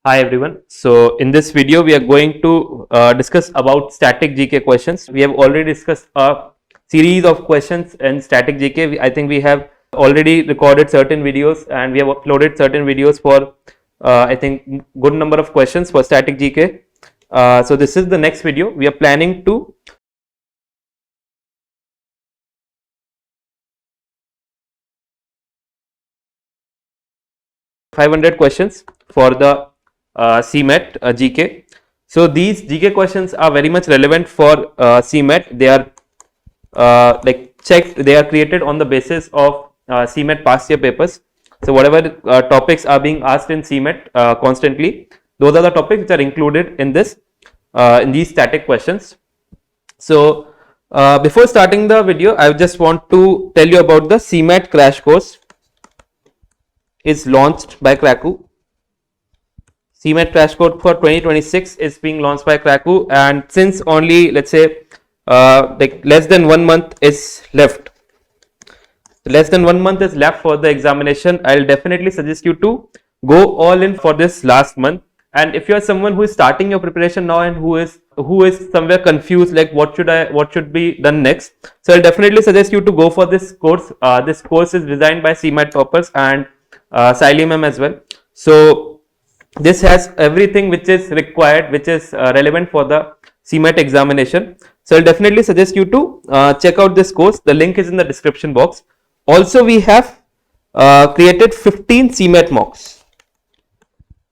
Hi everyone. So in this video we are going to discuss about static GK questions. We have already discussed a series of questions in static GK. I think we have already recorded certain videos and we have uploaded certain videos for I think good number of questions for static GK. So this is the next video. We are planning to 500 questions for the CMAT GK. So these GK questions are very much relevant for CMAT. They are checked. They are created on the basis of CMAT past year papers. So whatever topics are being asked in CMAT constantly, those are the topics which are included in this in these static questions. So before starting the video, I just want to tell you about the CMAT crash course. Is launched by Krakow. CMAT crash course for 2026 is being launched by Krakow, and since only let's say like less than 1 month is left, for the examination, I'll definitely suggest you to go all in for this last month. And if you are someone who is starting your preparation now and who is somewhere confused, like what should be done next, so I'll definitely suggest you to go for this course. This course is designed by CMAT toppers and Saili as well. So this has everything which is required, which is relevant for the CMAT examination. So I'll definitely suggest you to check out this course. The link is in the description box. Also, we have created 15 CMAT mocks.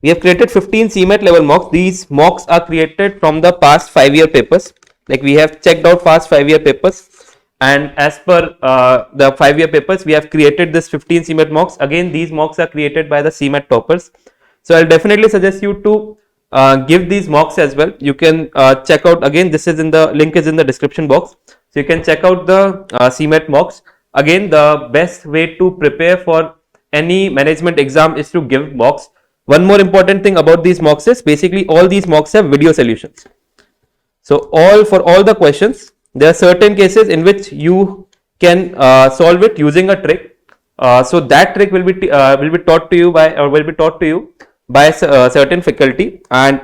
We have created 15 CMAT level mocks. These mocks are created from the past 5-year papers. Like we have checked out past 5-year papers, and as per the 5-year papers, we have created this 15 CMAT mocks. Again, these mocks are created by the CMAT toppers. So I'll definitely suggest you to give these mocks as well. You can check out, again, this is in the link is in the description box. So you can check out the CMAT mocks. Again, the best way to prepare for any management exam is to give mocks. One more important thing about these mocks is basically all these mocks have video solutions. So for all the questions, there are certain cases in which you can solve it using a trick. So that trick will be taught to you by certain faculty, and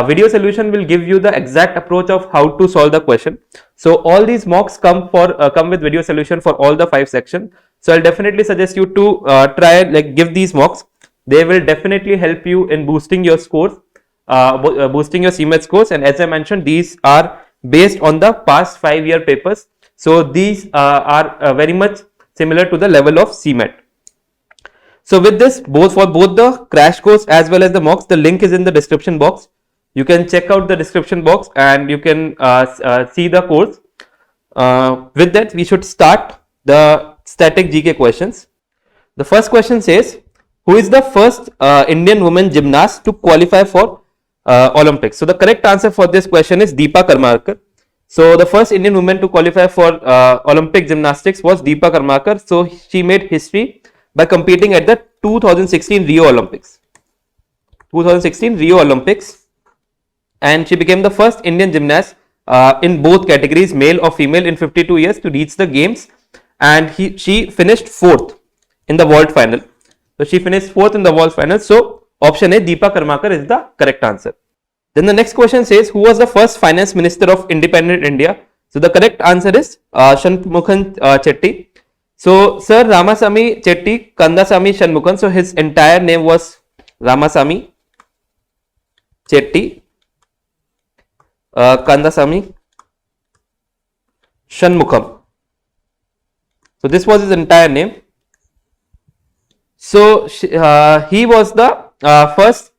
video solution will give you the exact approach of how to solve the question. So all these mocks come with video solution for all the 5 sections. So I'll definitely suggest you to try give these mocks. They will definitely help you in boosting your scores, boosting your CMAT scores. And as I mentioned, these are based on the past 5-year papers. So these are very much similar to the level of CMAT. So with this, for both the crash course as well as the mocks, the link is in the description box. You can check out the description box and you can see the course. With that, we should start the static GK questions. The first question says, who is the first Indian woman gymnast to qualify for Olympics? So the correct answer for this question is Deepa Karmakar. So the first Indian woman to qualify for Olympic gymnastics was Deepa Karmakar. So she made history by competing at the 2016 Rio Olympics. And she became the first Indian gymnast in both categories, male or female, in 52 years to reach the games. And she finished 4th in the vault final. So she finished 4th in the vault final. So option A, Deepa Karmakar, is the correct answer. Then the next question says, who was the first finance minister of independent India? So the correct answer is Shanmughan Chetty. So Sir Ramasamy Chetty Kandasamy Shanmughan. So his entire name was Ramasamy Chetty Kandasamy Shanmughan. So this was his entire name. So he was the first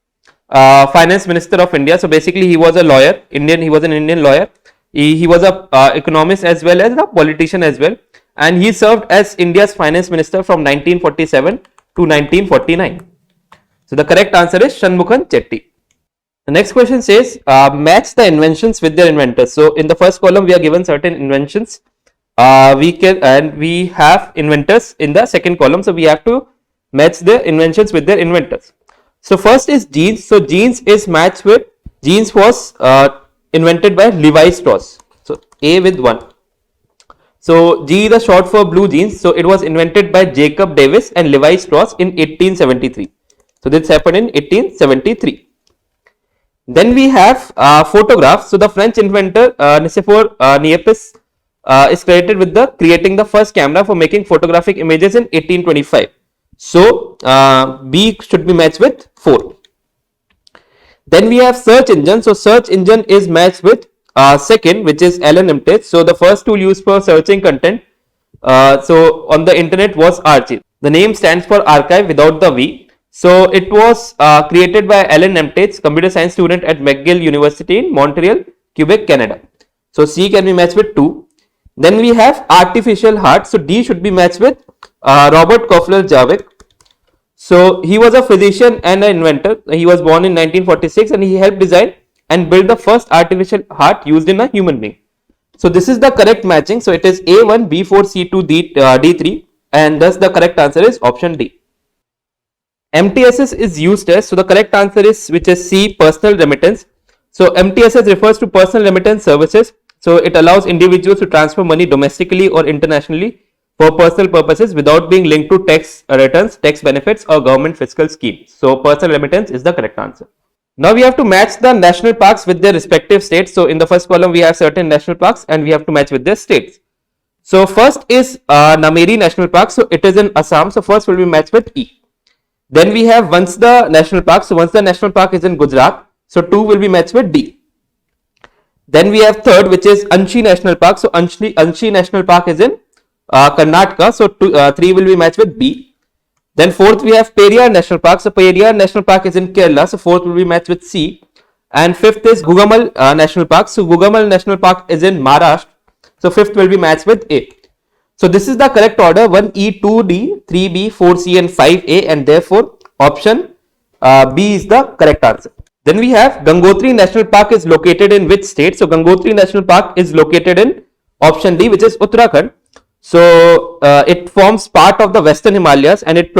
finance minister of India. So basically he was a lawyer, he was an Indian lawyer. He was a economist as well as a politician as well, and he served as India's finance minister from 1947 to 1949. So the correct answer is Shanmughan Chetty. The next question says, match the inventions with their inventors. So in the first column we are given certain inventions. We have inventors in the second column. So we have to match the inventions with their inventors. So first is jeans. So jeans was invented by Levi Strauss. So A with 1. So G is short for blue jeans. So it was invented by Jacob Davis and Levi Strauss in 1873. So this happened in 1873. Then we have photographs. So the French inventor Nicéphore Niepce is credited with the creating the first camera for making photographic images in 1825. So B should be matched with 4. Then we have search engine. So search engine is matched with second, which is Alan Imtech. So the first tool used for searching content so on the internet was Archive. The name stands for archive without the V. So it was created by Alan Imtech, computer science student at McGill University in Montreal, Quebec, Canada. So C can be matched with 2. Then we have artificial heart. So D should be matched with Robert Koffler-Jarvik. So he was a physician and an inventor. He was born in 1946 and he helped design and build the first artificial heart used in a human being. So this is the correct matching. So it is A1, B4, C2, D3, and thus the correct answer is option D. MTSS is used as, so the correct answer is which is C, personal remittance. So MTSS refers to personal remittance services. So it allows individuals to transfer money domestically or internationally for personal purposes without being linked to tax returns, tax benefits or government fiscal schemes. So personal remittance is the correct answer. Now we have to match the national parks with their respective states. So in the first column we have certain national parks and we have to match with their states. So first is Nameri National Park. So it is in Assam. So first will be matched with E. Then we have Vansda National Park. So Vansda National Park is in Gujarat. So 2 will be matched with D. Then we have third, which is Anshi National Park. So Anshi National Park is in Karnataka. So 3 will be matched with B. Then fourth we have Periyar National Park. So Periyar National Park is in Kerala. So fourth will be matched with C. And fifth is Gugamal National Park. So Gugamal National Park is in Maharashtra. So fifth will be matched with A. So this is the correct order: 1E, 2D, 3B, 4C and 5A, and therefore option B is the correct answer. Then we have Gangotri National Park is located in which state? So Gangotri National Park is located in option D, which is Uttarakhand. So it forms part of the Western Himalayas and it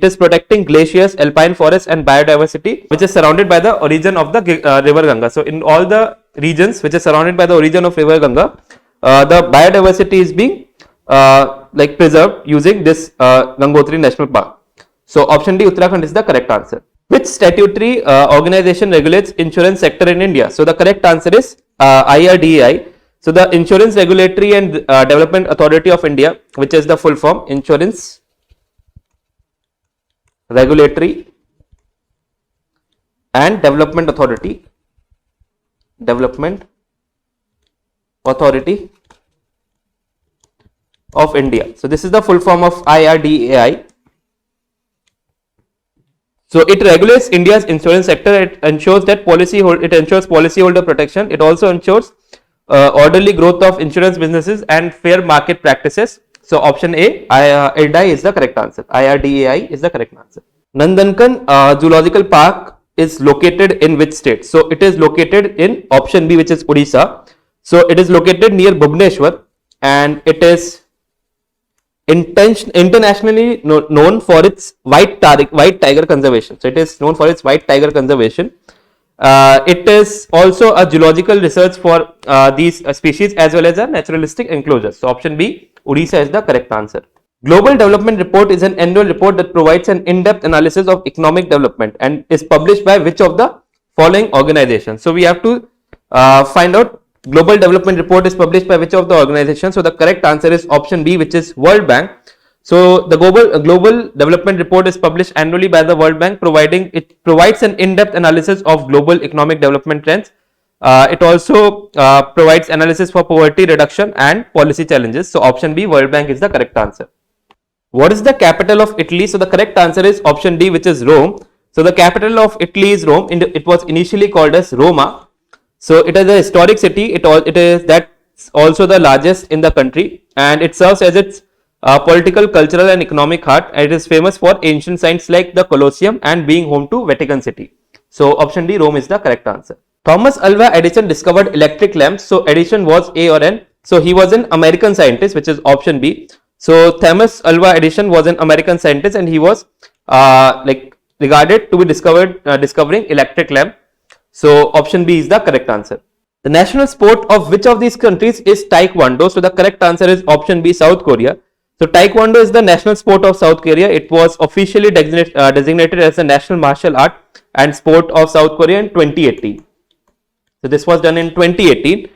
is protecting glaciers, alpine forests and biodiversity which is surrounded by the origin of the river Ganga. So in all the regions which is surrounded by the origin of river Ganga, the biodiversity is being preserved using this Gangotri National Park. So option D, Uttarakhand is the correct answer. Which statutory organization regulates insurance sector in India? So the correct answer is IRDAI. So the Insurance Regulatory and Development Authority of India, which is the full form, Insurance Regulatory and Development Authority of India. So this is the full form of IRDAI. So it regulates India's insurance sector. It ensures that policyholder protection. It also ensures orderly growth of insurance businesses and fair market practices. So option A, IRDAI is the correct answer. IRDAI is the correct answer. Nandankan Zoological Park is located in which state? So it is located in option B, which is Odisha. So it is located near Bhubaneswar and it is internationally known for its white tiger conservation. So it is known for its white tiger conservation. It is also a geological research for these species as well as a naturalistic enclosure. So option B, Odisha is the correct answer. Global Development Report is an annual report that provides an in-depth analysis of economic development and is published by which of the following organizations? So we have to find out Global Development Report is published by which of the organizations? So the correct answer is option B, which is World Bank. So the Global Development Report is published annually by the World Bank, provides an in-depth analysis of global economic development trends. It also provides analysis for poverty reduction and policy challenges. So option B, World Bank is the correct answer. What is the capital of Italy? So the correct answer is option D, which is Rome. So the capital of Italy is Rome. It was initially called as Roma. So it is a historic city. It is that's also the largest in the country, and it serves as its political, cultural and economic heart. It is famous for ancient sites like the Colosseum and being home to Vatican City. So option D, Rome is the correct answer. Thomas Alva Edison discovered electric lamps. So Edison was A or N. So he was an American scientist, which is option B. So Thomas Alva Edison was an American scientist and he was regarded to be discovering electric lamp. So option B is the correct answer. The national sport of which of these countries is Taekwondo? So the correct answer is option B, South Korea. So Taekwondo is the national sport of South Korea. It was officially designated as the national martial art and sport of South Korea in 2018. So this was done in 2018,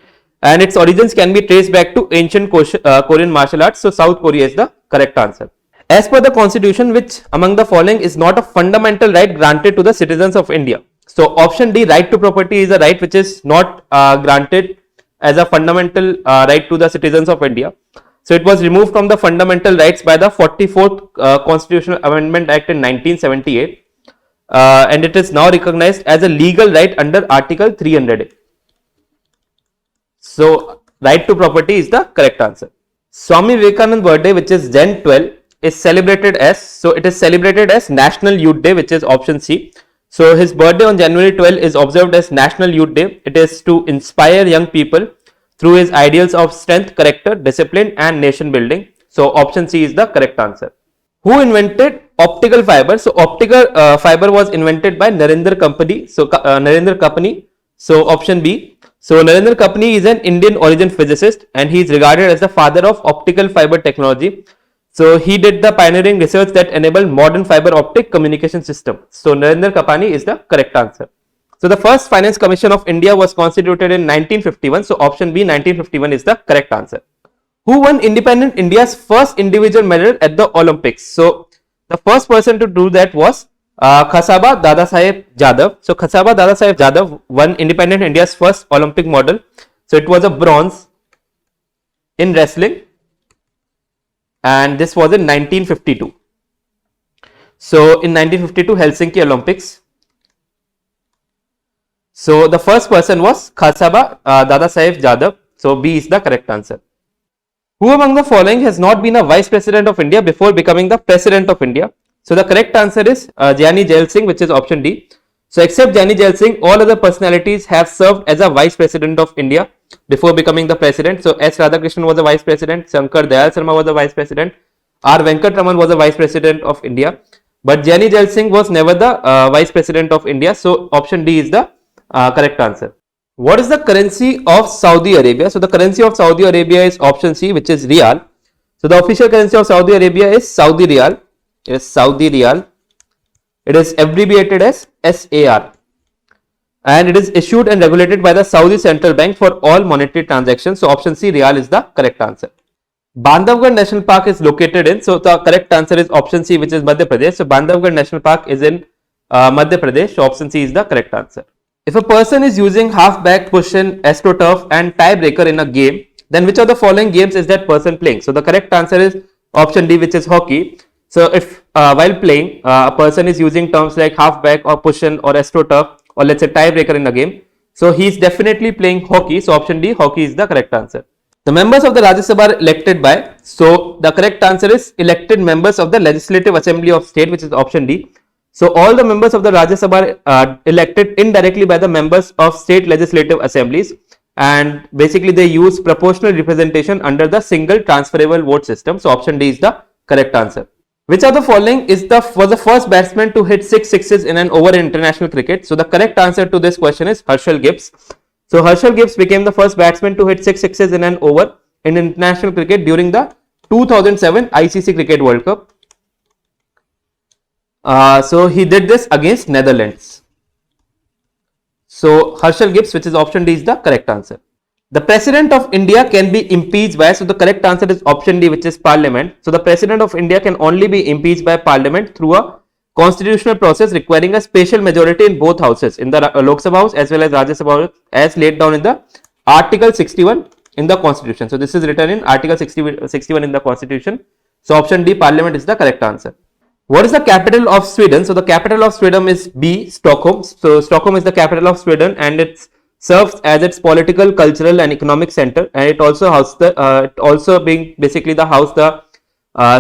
and its origins can be traced back to ancient Korean martial arts. So South Korea is the correct answer. As per the constitution, which among the following is not a fundamental right granted to the citizens of India? So option D, right to property, is a right which is not granted as a fundamental right to the citizens of India. So it was removed from the fundamental rights by the 44th Constitutional Amendment Act in 1978, and it is now recognized as a legal right under Article 300A. So right to property is the correct answer. Swami Vivekanand birthday, which is Jan 12, is celebrated as, so it is celebrated as National Youth Day, which is option C. So his birthday on January 12 is observed as National Youth Day. It is to inspire young people through his ideals of strength, character, discipline and nation building. So option C is the correct answer. Who invented optical fiber? So optical fiber was invented by Narendra Company. So Narendra Company. So option B. So Narendra Company is an Indian origin physicist, and he is regarded as the father of optical fiber technology. So he did the pioneering research that enabled modern fiber optic communication system. So Narendra Kapani is the correct answer. So the first Finance Commission of India was constituted in 1951. So option B, 1951 is the correct answer. Who won independent India's first individual medal at the Olympics? So the first person to do that was Khasaba Dadasaheb Jadhav. So Khasaba Dadasaheb Jadhav won independent India's first Olympic medal. So it was a bronze in wrestling, and this was in 1952. So in 1952 Helsinki Olympics. So the first person was Khasaba Dadasaheb Jadhav. So B is the correct answer. Who among the following has not been a Vice President of India before becoming the President of India? So the correct answer is Jani Jail Singh, which is option D. So except Jani Jail Singh, all other personalities have served as a Vice President of India before becoming the President. So S. Radhakrishnan was a Vice President, Shankar Dayal Sharma was a Vice President, R. Venkatraman was a Vice President of India, but Jani Jail Singh was never the Vice President of India. So option D is the correct answer. What is the currency of Saudi Arabia? So the currency of Saudi Arabia is option C, which is Riyal. So the official currency of Saudi Arabia is Saudi Riyal. It is Saudi Riyal. It is abbreviated as SAR, and it is issued and regulated by the Saudi Central Bank for all monetary transactions. So option C, Riyal, is the correct answer. Bandhavgarh National Park is located in, so the correct answer is option C, which is Madhya Pradesh. So Bandhavgarh National Park is in Madhya Pradesh. So option C is the correct answer. If a person is using halfback, cushion, astroturf and tiebreaker in a game, then which of the following games is that person playing? So the correct answer is option D, which is hockey. So if while playing, a person is using terms like halfback or cushion or astroturf or let's say tiebreaker in a game, so he is definitely playing hockey. So option D, hockey, is the correct answer. The members of the Rajya Sabha are elected by, so the correct answer is elected members of the Legislative Assembly of State, which is option D. So all the members of the Rajya Sabha are elected indirectly by the members of state legislative assemblies, and basically they use proportional representation under the single transferable vote system. So option D is the correct answer. Which of the following was the first batsman to hit 6 sixes in an over in international cricket? So the correct answer to this question is Herschel Gibbs. So Herschel Gibbs became the first batsman to hit 6 sixes in an over in international cricket during the 2007 ICC Cricket World Cup. So he did this against Netherlands. So Herschel Gibbs, which is option D, is the correct answer. The President of India can be impeached by, so the correct answer is option D, which is Parliament. So the President of India can only be impeached by Parliament through a constitutional process requiring a special majority in both houses, in the Lok Sabha House as well as Rajya Sabha House, as laid down in the Article 61 in the Constitution. So this is written in Article 61 in the Constitution. So option D, Parliament, is the correct answer. What is the capital of Sweden? So the capital of Sweden is B, Stockholm. So Stockholm is the capital of Sweden, and it serves as its political, cultural, and economic center. And it also houses the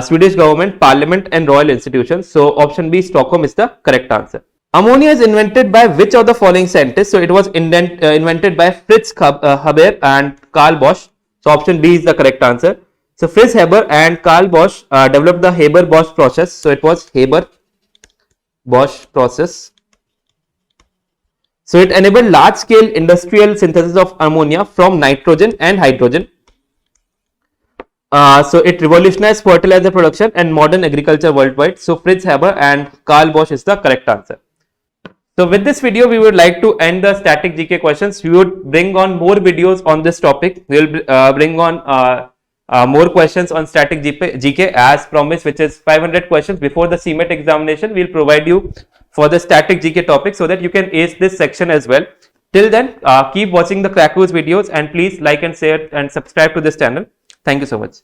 Swedish government, parliament, and royal institutions. So option B, Stockholm, is the correct answer. Ammonia is invented by which of the following scientists? So it was invented by Fritz Haber and Karl Bosch. So option B is the correct answer. So Fritz Haber and Karl Bosch developed the Haber-Bosch process. So it was Haber-Bosch process. So it enabled large-scale industrial synthesis of ammonia from nitrogen and hydrogen. So it revolutionized fertilizer production and modern agriculture worldwide. So Fritz Haber and Karl Bosch is the correct answer. So with this video, we would like to end the static GK questions. We would bring on more videos on this topic. We will bring on more questions on static GK as promised, which is 500 questions before the CMAT examination. We will provide you for the static GK topic so that you can ace this section as well. Till then, keep watching the Crackers videos and please like and share and subscribe to this channel. Thank you so much.